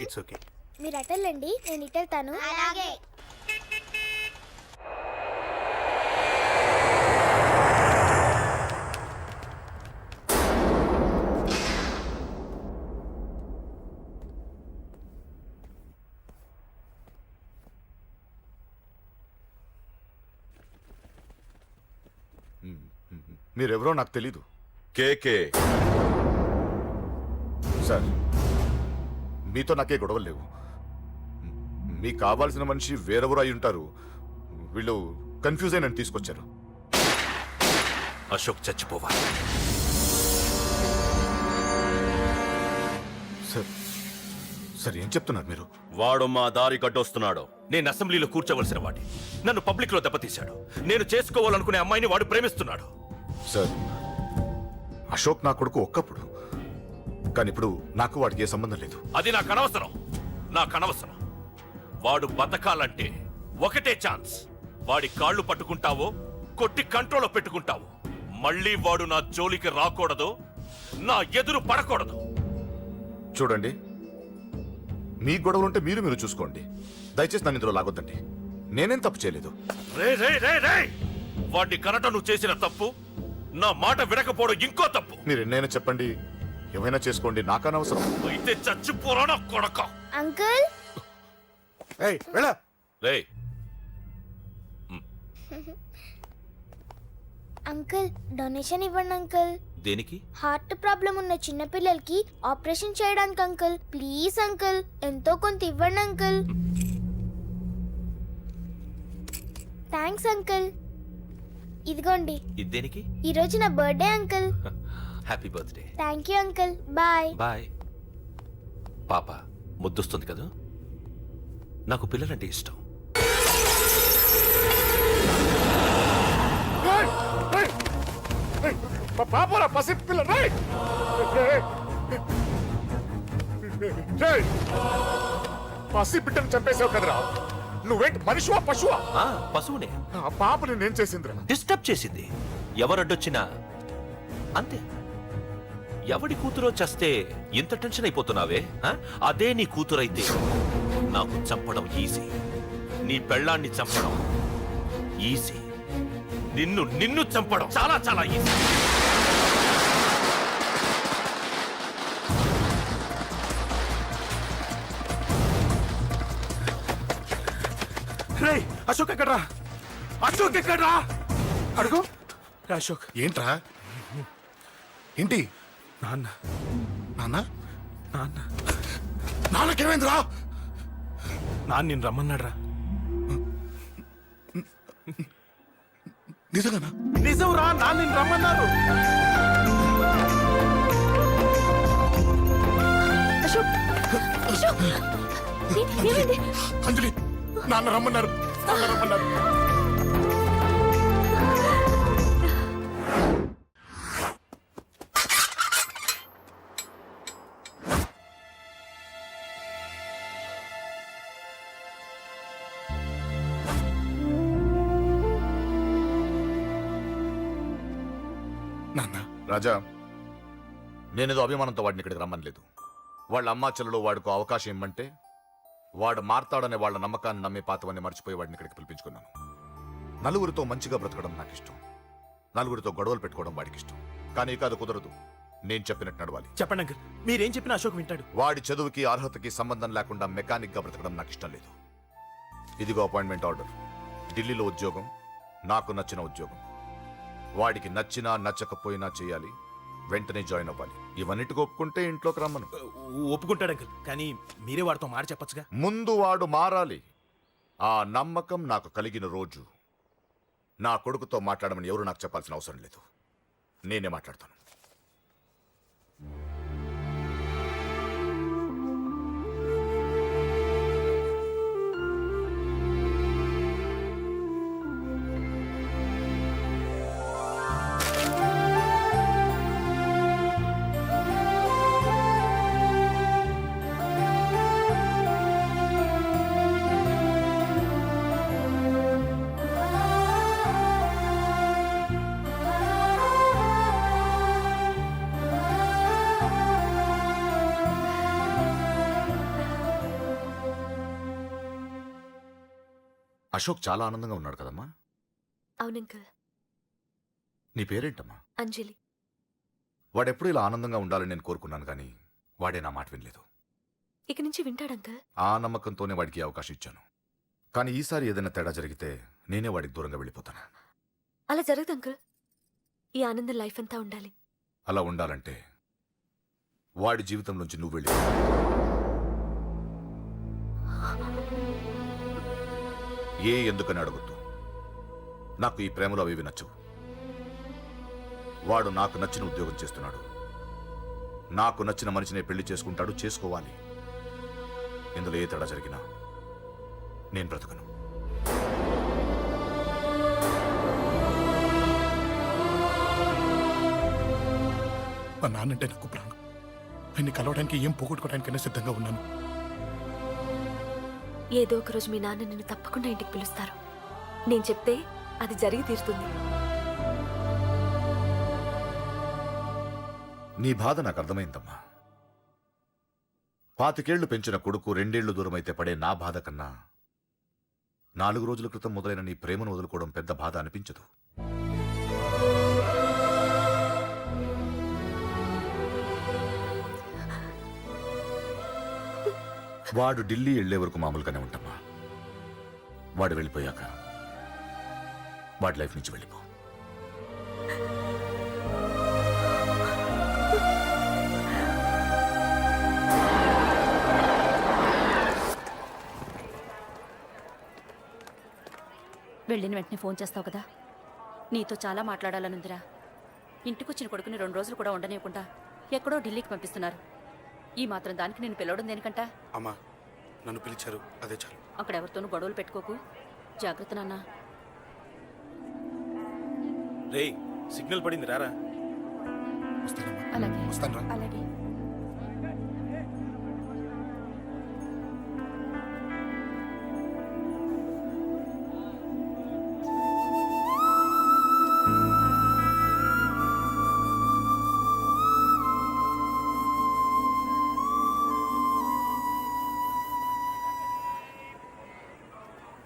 It's okay. మీరు అటెళ్ళండి, నేను ఇటు వెళ్తాను. అలాగే. మీరెవరో నాకు తెలీదు. కేకే. సార్, మీతో నాకే గొడవలు లేవు. మీకు కావాల్సిన మనిషి వేరెవరో అయి ఉంటారు. వీళ్ళు కన్ఫ్యూజ్ అయి నన్ను తీసుకొచ్చారు. అశోక్ చచ్చిపోవాలి. సార్ సార్ ఏం చెప్తున్నారు మీరు? వాడు మా దారి గడ్డొస్తున్నాడు. నేను అసెంబ్లీలో కూర్చోవలసిన వాడి నన్ను పబ్లిక్ లో దెబ్బతీశాడు. నేను చేసుకోవాలనుకునే అమ్మాయిని వాడు ప్రేమిస్తున్నాడు. సార్, అశోక్ నా కొడుకు ఒక్కప్పుడు, కానీ ఇప్పుడు నాకు వాడికి ఏ సంబంధం లేదు. అది నాకు అనవసరం. వాడు బతకాలంటే ఒకటే ఛాన్స్. వాడి కాళ్ళు పట్టుకుంటావో కొట్టి కంట్రోల్లో పెట్టుకుంటావు. మళ్ళీ వాడు నా జోలికి రాకూడదు, నా ఎదురు పడకూడదు. చూడండి, మీ గొడవలుంటే మీరు చూసుకోండి. దయచేసి నన్ను ఇందులో లాగొద్దండి. నేనేం తప్పు చేయలేదు. రే వాడిని కనట నువ్వు చేసిన తప్పు, నా మాట వినకపోవడం ఇంకో తప్పు. మీరు ఎన్నైనా చెప్పండి, ఏమైనా చేసుకోండి, నాకనవసరం. అయితే చచ్చిపోరా నా కొడక. అంకుల్, ఏయ్ వెళ్ళ. రే అంకుల్ డొనేషన్ ఇవ్వండి అంకుల్. దేనికి? హార్ట్ ప్రాబ్లం ఉన్న చిన్న పిల్లలకి ఆపరేషన్ చేయడానికి అంకుల్. ప్లీజ్ అంకుల్, ఎంతో కొంత ఇవ్వండి అంకుల్. Thanks uncle. ఇదిగోండి, ఇది దేనికి? ఈ రోజు నా birthday uncle. Happy birthday. Thank you uncle. Bye. Bye. పాప ముద్దొస్తుంది కదా, నాకు పిల్లలంటే ఇష్టం. పాపరా పసి పిల్ల. పసి బిడ్డను చంపేసావు కదరా. నువ్వేంటి మనిషివా పశువా? పశువునే. ఆ పాపని నేను చేసిందిరా. డిస్టర్బ్ చేసింది. ఎవరడ్డొచ్చినా అంతే. ఎవడి కూతురో చేస్తే ఇంత టెన్షన్ అయిపోతున్నావే? అదే నీ కూతురైతే నాకు చంపడం ఈజీ. నీ పెళ్ళాన్ని చంపడం ఈజీ. నిన్ను చంపడం చాలా చాలా ఈజీ. రే అశోక్ ఎక్కడ్రా? అశోక్ ఎక్కడ్రా? అడుగు. అశోక్ ఏంట్రా? ఏంటి? నాన్న నాన్న నాన్న నాన్నకేమైందిరా? నాన్న నేను రమ్మన్నాడ్రా. నిజంగానా? నిజం రా, నాన్న నేను రమ్మన్నారు. అశోక్, అశోక్, ఏమైంది? అంజలి, నాన్న రమ్మన్నారు. నాన్న. రాజా, నేనేదో అభిమానంతో వాడిని ఇక్కడికి రమ్మనలేదు. వాళ్ళ అమ్మా చెల్లెలు వాడికి అవకాశం ఇమ్మంటే వాడు మారతాడనే వాళ్ళ నమ్మకాన్ని నమ్మే పాతవన్నీ మర్చిపోయి వాడిని ఇక్కడికి పిలిపించుకున్నాను. నలుగురితో మంచిగా బ్రతకడం నాకు ఇష్టం. నలుగురితో గొడవలు పెట్టుకోవడం వాడికి ఇష్టం. కానీ కాదు, కుదరదు. నేను చెప్పినట్టు నడవాలి. చెప్పండి అంకుల్, మీరేం చెప్పినా అశోక్ వింటాడు. వాడి చదువుకి అర్హతకి సంబంధం లేకుండా మెకానిక్ గా బ్రతకడం నాకు ఇష్టం లేదు. ఇదిగో అపాయింట్మెంట్ ఆర్డర్. ఢిల్లీలో ఉద్యోగం, నాకు నచ్చిన ఉద్యోగం. వాడికి నచ్చినా నచ్చకపోయినా చేయాలి. వెంటనే జాయిన్ అవ్వాలి. ఇవన్నిటికి ఒప్పుకుంటే ఇంట్లోకి రమ్మను. ఒప్పుకుంటాడు అంకుల్, కానీ మీరే వాడితో మాట చెప్పచ్చుగా. ముందు వాడు మారాలి. ఆ నమ్మకం నాకు కలిగిన రోజు నా కొడుకుతో మాట్లాడమని ఎవరు నాకు చెప్పాల్సిన అవసరం లేదు. నేనే మాట్లాడతాను. అశోక్ చాలా ఆనందంగా ఉన్నాడు కదమ్మా. అవునంకల్. నీ పేరేంటమ్మా? అంజలి. వాడెప్పుడు ఇలా ఆనందంగా ఉండాలని నేను కోరుకున్నాను, కానీ వాడే నా మాట వినలేదు. ఇక నుంచి వింటాడంకల్. ఆ నమ్మకంతోనే వాడికి ఈ అవకాశం ఇచ్చాను. కానీ ఈసారి ఏదైనా తేడా జరిగితే నేనే వాడికి దూరంగా వెళ్ళిపోతాను. అలా జరగదు అంకుల్. ఈ ఆనందం లైఫ్ అంతా ఉండాలి. అలా ఉండాలంటే వాడి జీవితంలోంచి నువ్వు వెళ్ళి ఎందుకని అడగొద్దు. నాకు ఈ ప్రేమలో అవి నచ్చవు. వాడు నాకు నచ్చిన ఉద్యోగం చేస్తున్నాడు. నాకు నచ్చిన మనిషినే పెళ్లి చేసుకుంటాడు, చేసుకోవాలి. ఇందులో ఏ తేడా జరిగినా నేను బ్రతకను. మా నాన్నంటే నాకు ప్రాణం. ఆయన్ని కలవడానికి ఏం పోగొట్టుకోవడానికైనా సిద్ధంగా ఉన్నాను. ఏదో ఒక రోజు మీ నాన్న నిన్ను తప్పకుండా ఇంటికి పిలుస్తారు. నేను చెప్తే అది జరిగి తీరుతుంది. నీ బాధ నాకు అర్థమైందమ్మా. 25 పెంచిన కొడుకు 2 ఏళ్లు దూరమైతే పడే నా బాధ కన్నా 4 రోజుల క్రితం మొదలైన నీ ప్రేమను వదులుకోవడం పెద్ద బాధ అనిపించదు. వాడు ఢిల్లీ వెళ్లే వరకు మామూలుగానే ఉంటామా. వాడు వెళ్ళిపోయాక వాడి లైఫ్ నుంచి వెళ్ళిపో. వెళ్ళిన వెంటనే ఫోన్ చేస్తావు కదా. నీతో చాలా మాట్లాడాలనుందిరా. ఇంటికొచ్చిన కొడుకుని 2 రోజులు కూడా ఉండనివ్వకుండా ఎక్కడో ఢిల్లీకి పంపిస్తున్నారు. ఈ మాత్రం దానికి నేను పిలవడం దేనికంట? అమ్మా, నన్ను పిలిచారు, అదే చాలు. అక్కడెవరితోనూ గొడవలు పెట్టుకోకు. జాగ్రత్త నాన్న. రేయ్, సిగ్నల్ పడింది, రారా. వస్తానమ్మా. అలాగే. వస్తాను. అలాగే.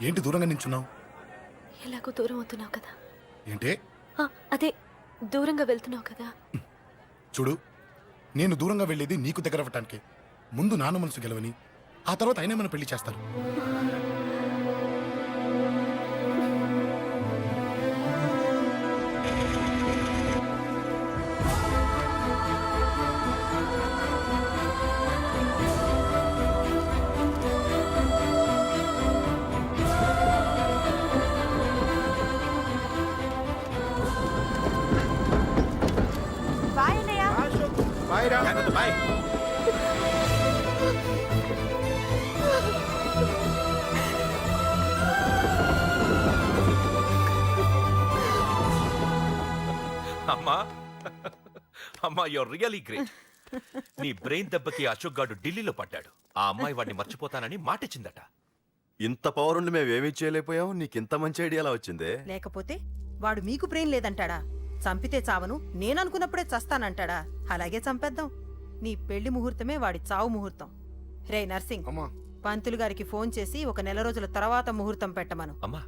ఏంటి దూరంగా నించున్నావు? ఎలాగో దూరం అవుతున్నావు కదా. ఏంటే? అదే దూరంగా వెళ్తున్నావు కదా. చూడు, నేను దూరంగా వెళ్ళేది నీకు దగ్గర అవ్వటానికి. ముందు నాన్న మనసు గెలవని, ఆ తర్వాత అయినా మన పెళ్లి చేస్తారు. జాగ్రత్త, బాయ్. అమ్మా అమ్మా, యూర్ రియలీ గ్రేట్. నీ బ్రెయిన్ దెబ్బకి అశోక్ గాడు ఢిల్లీలో పడ్డాడు. ఆ అమ్మాయి వాడిని మర్చిపోతానని మాటిచ్చిందట. ఇంత పవర్ ఉండి మేమేమీ చేయలేకపోయావు. నీకింత మంచి ఐడియా ఎలా వచ్చిందే? లేకపోతే వాడు మీకు బ్రెయిన్ లేదంటాడా? చంపితే చావను, నేననుకున్నప్పుడే చస్తానంటాడా? అలాగే చంపేద్దాం. నీ పెళ్లి ముహూర్తమే వాడి చావు ముహూర్తం. రే నర్సింగ్, అమ్మా, పంతులు గారికి ఫోన్ చేసి ఒక నెల రోజుల తర్వాత ముహూర్తం పెట్టమను. అమ్మా,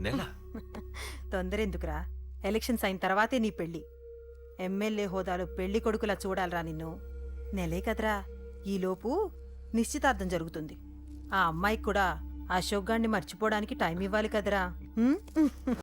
నెల తొందరెందుకురా? ఎలక్షన్స్ అయిన తర్వాతే నీ పెళ్లి. ఎమ్మెల్యే హోదాలో పెళ్లి కొడుకులా చూడాలరా నిన్ను. నెలే కదరా, ఈలోపు నిశ్చితార్థం జరుగుతుంది. ఆ అమ్మాయికి కూడా అశోక్ గాన్ని మర్చిపోవడానికి టైం ఇవ్వాలి కదరా.